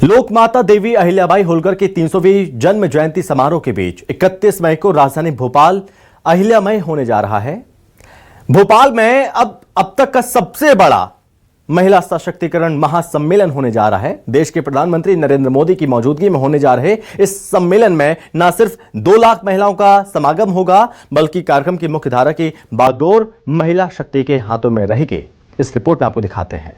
लोकमाता देवी अहिल्याबाई होलकर की 300वीं जन्म जयंती समारोह के बीच 31 मई को राजधानी भोपाल अहिल्यामय होने जा रहा है। भोपाल में अब तक का सबसे बड़ा महिला सशक्तिकरण महासम्मेलन होने जा रहा है। देश के प्रधानमंत्री नरेंद्र मोदी की मौजूदगी में होने जा रहे इस सम्मेलन में न सिर्फ 2 लाख महिलाओं का समागम होगा, बल्कि कार्यक्रम की मुख्य धारा की बागडोर महिला शक्ति के हाथों में रहेगी। इस रिपोर्ट में आपको दिखाते हैं।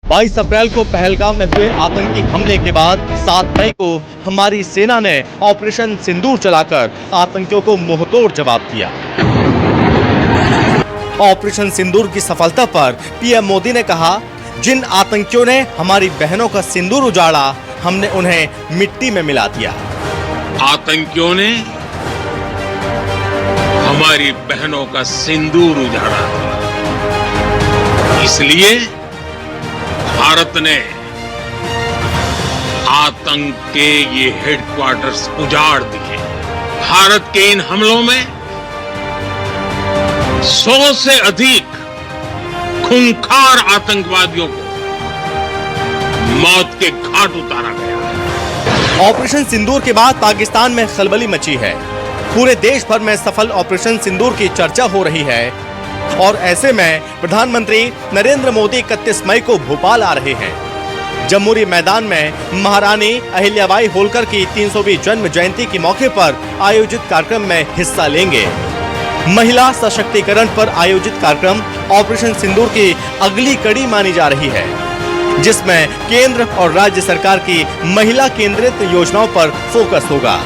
बाईस अप्रैल को पहलगाम में हुए आतंकी हमले के बाद 7 मई को हमारी सेना ने ऑपरेशन सिंदूर चलाकर आतंकियों को मुंहतोड़ जवाब दिया। ऑपरेशन सिंदूर की सफलता पर पीएम मोदी ने कहा, जिन आतंकियों ने हमारी बहनों का सिंदूर उजाड़ा, हमने उन्हें मिट्टी में मिला दिया। आतंकियों ने हमारी बहनों का सिंदूर उजाड़ा, इसलिए भारत ने आतंक के ये हेडक्वार्टर्स उजाड़ दिए। भारत के इन हमलों में 100 से अधिक खूंखार आतंकवादियों को मौत के घाट उतारा गया है। ऑपरेशन सिंदूर के बाद पाकिस्तान में खलबली मची है। पूरे देश भर में सफल ऑपरेशन सिंदूर की चर्चा हो रही है और ऐसे में प्रधानमंत्री नरेंद्र मोदी 31 मई को भोपाल आ रहे हैं। जमहूरी मैदान में महारानी अहिल्याबाई होलकर की 300वीं जन्म जयंती के मौके पर आयोजित कार्यक्रम में हिस्सा लेंगे। महिला सशक्तिकरण पर आयोजित कार्यक्रम ऑपरेशन सिंदूर की अगली कड़ी मानी जा रही है, जिसमें केंद्र और राज्य सरकार की महिला केंद्रित योजनाओं पर फोकस होगा।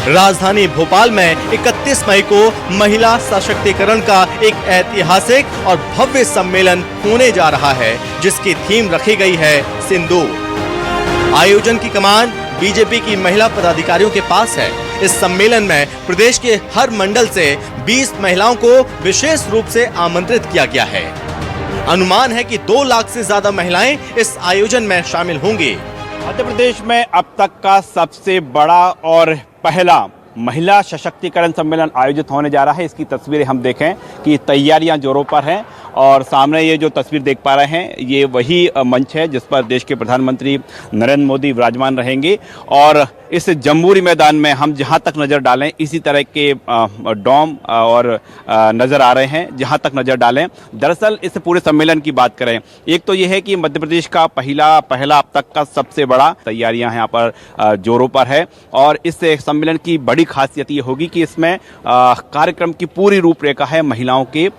राजधानी भोपाल में 31 मई को महिला सशक्तिकरण का एक ऐतिहासिक और भव्य सम्मेलन होने जा रहा है, जिसकी थीम रखी गई है सिंदूर। आयोजन की कमान बीजेपी की महिला पदाधिकारियों के पास है। इस सम्मेलन में प्रदेश के हर मंडल से 20 महिलाओं को विशेष रूप से आमंत्रित किया गया है। अनुमान है कि 2 लाख से ज्यादा महिलाएं इस आयोजन में शामिल होंगी। मध्य प्रदेश में अब तक का सबसे बड़ा और पहला महिला सशक्तिकरण सम्मेलन आयोजित होने जा रहा है। इसकी तस्वीरें हम देखें कि तैयारियां जोरों पर हैं और सामने ये जो तस्वीर देख पा रहे हैं, ये वही मंच है जिस पर देश के प्रधानमंत्री नरेंद्र मोदी विराजमान रहेंगे। और इस जमहूरी मैदान में हम जहां तक नज़र डालें, इसी तरह के डोम और नज़र आ रहे हैं जहां तक नज़र डालें। दरअसल इस पूरे सम्मेलन की बात करें, एक तो ये है कि मध्य प्रदेश का पहला अब तक का सबसे बड़ा तैयारियां यहाँ पर जोरों पर है। और इस सम्मेलन की बड़ी खासियत ये होगी कि इसमें कार्यक्रम की पूरी रूपरेखा है महिलाओं के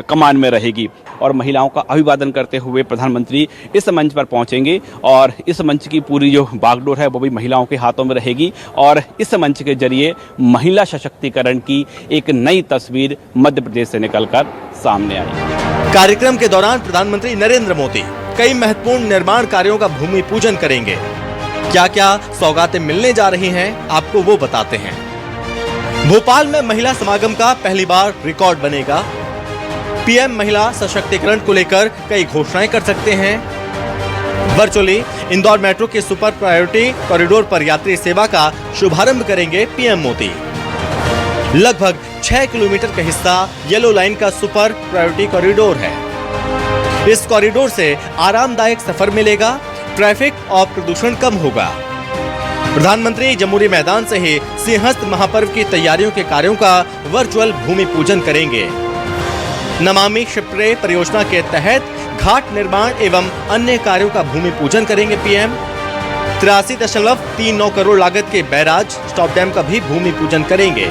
कमान में रहेगी। और महिलाओं का अभिवादन करते हुए प्रधानमंत्री इस मंच पर पहुंचेंगे और इस मंच की पूरी जो बागडोर है वो भी महिलाओं के हाथों में रहेगी। और इस मंच के जरिए महिला सशक्तिकरण की एक नई तस्वीर मध्य प्रदेश से निकलकर सामने आई। कार्यक्रम के दौरान प्रधानमंत्री नरेंद्र मोदी कई महत्वपूर्ण निर्माण कार्यों का भूमि पूजन करेंगे। क्या क्या सौगातें मिलने जा रही हैं, आपको वो बताते हैं। भोपाल में महिला समागम का पहली बार रिकॉर्ड बनेगा। पीएम महिला सशक्तिकरण को लेकर कई घोषणाएं कर सकते हैं। वर्चुअली इंदौर मेट्रो के सुपर प्रायोरिटी कॉरिडोर पर यात्री सेवा का शुभारंभ करेंगे पीएम मोदी। लगभग 6 किलोमीटर का हिस्सा येलो लाइन का सुपर प्रायोरिटी कॉरिडोर है। इस कॉरिडोर से आरामदायक सफर मिलेगा, ट्रैफिक और प्रदूषण कम होगा। प्रधानमंत्री जमहूरी मैदान से ही सिंहस्थ महापर्व की तैयारियों के कार्यों का वर्चुअल भूमि पूजन करेंगे। नमामि शिप्रे परियोजना के तहत घाट निर्माण एवं अन्य कार्यों का भूमि पूजन करेंगे पीएम। 83.39 करोड़ लागत के बैराज स्टॉप डैम का भी भूमि पूजन करेंगे।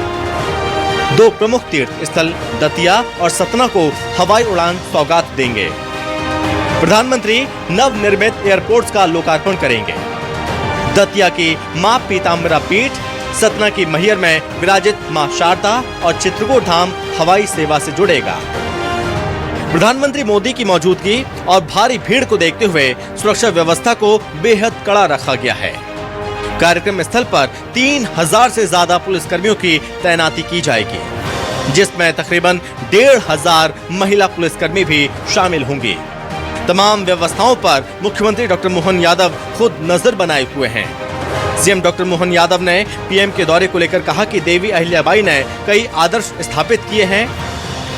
2 प्रमुख तीर्थ स्थल दतिया और सतना को हवाई उड़ान सौगात देंगे। प्रधानमंत्री नवनिर्मित एयरपोर्ट्स का लोकार्पण करेंगे। दतिया की मां पीताम्बरा पीठ, सतना की मैहर में विराजित मां शारदा और चित्रकूट धाम हवाई सेवा से जुड़ेगा। प्रधानमंत्री मोदी की मौजूदगी और भारी भीड़ को देखते हुए सुरक्षा व्यवस्था को बेहद कड़ा रखा गया है। कार्यक्रम स्थल पर 3000 से ज्यादा पुलिसकर्मियों की तैनाती की जाएगी। जिसमें तकरीबन 1,500 महिला पुलिसकर्मी भी शामिल होंगी। तमाम व्यवस्थाओं पर मुख्यमंत्री डॉक्टर मोहन यादव खुद नजर बनाए हुए हैं। सीएम डॉक्टर मोहन यादव ने पीएम के दौरे को लेकर कहा कि देवी अहिल्याबाई ने कई आदर्श स्थापित किए हैं।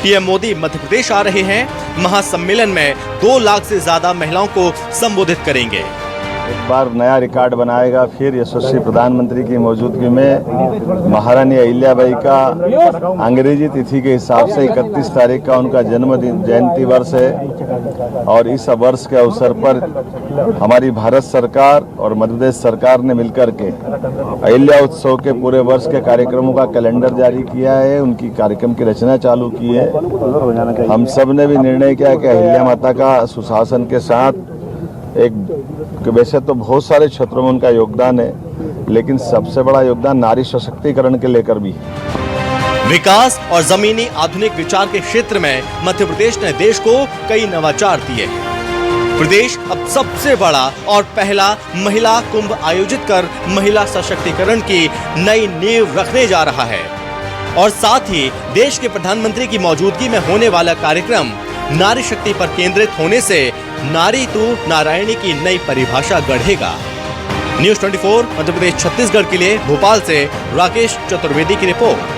पीएम मोदी मध्य प्रदेश आ रहे हैं। महासम्मेलन में 2 लाख से ज्यादा महिलाओं को संबोधित करेंगे। एक बार नया रिकॉर्ड बनाएगा। फिर यशस्वी प्रधानमंत्री की मौजूदगी में महारानी अहिल्याबाई का अंग्रेजी तिथि के हिसाब से 31 तारीख का उनका जन्मदिन जयंती वर्ष है और इस वर्ष के अवसर पर हमारी भारत सरकार और मध्य प्रदेश सरकार ने मिलकर के अहिल्या उत्सव के पूरे वर्ष के कार्यक्रमों का कैलेंडर जारी किया है। उनकी कार्यक्रम की रचना चालू की है। हम सब ने भी निर्णय किया कि अहिल्या माता का सुशासन के साथ वैसे तो बहुत सारे क्षेत्रों में उनका योगदान है, लेकिन सबसे बड़ा योगदान नारी सशक्तिकरण के लेकर भी है। विकास और जमीनी आधुनिक विचार के क्षेत्र में मध्य प्रदेश ने देश को कई नवाचार दिए हैं। प्रदेश अब सबसे बड़ा और पहला महिला कुंभ आयोजित कर महिला सशक्तिकरण की नई नींव रखने जा रहा है और साथ ही देश के प्रधानमंत्री की मौजूदगी में होने वाला कार्यक्रम नारी शक्ति पर केंद्रित होने से नारी तू नारायणी की नई परिभाषा गढ़ेगा। न्यूज़ 24 मध्य प्रदेश छत्तीसगढ़ के लिए भोपाल से राकेश चतुर्वेदी की रिपोर्ट।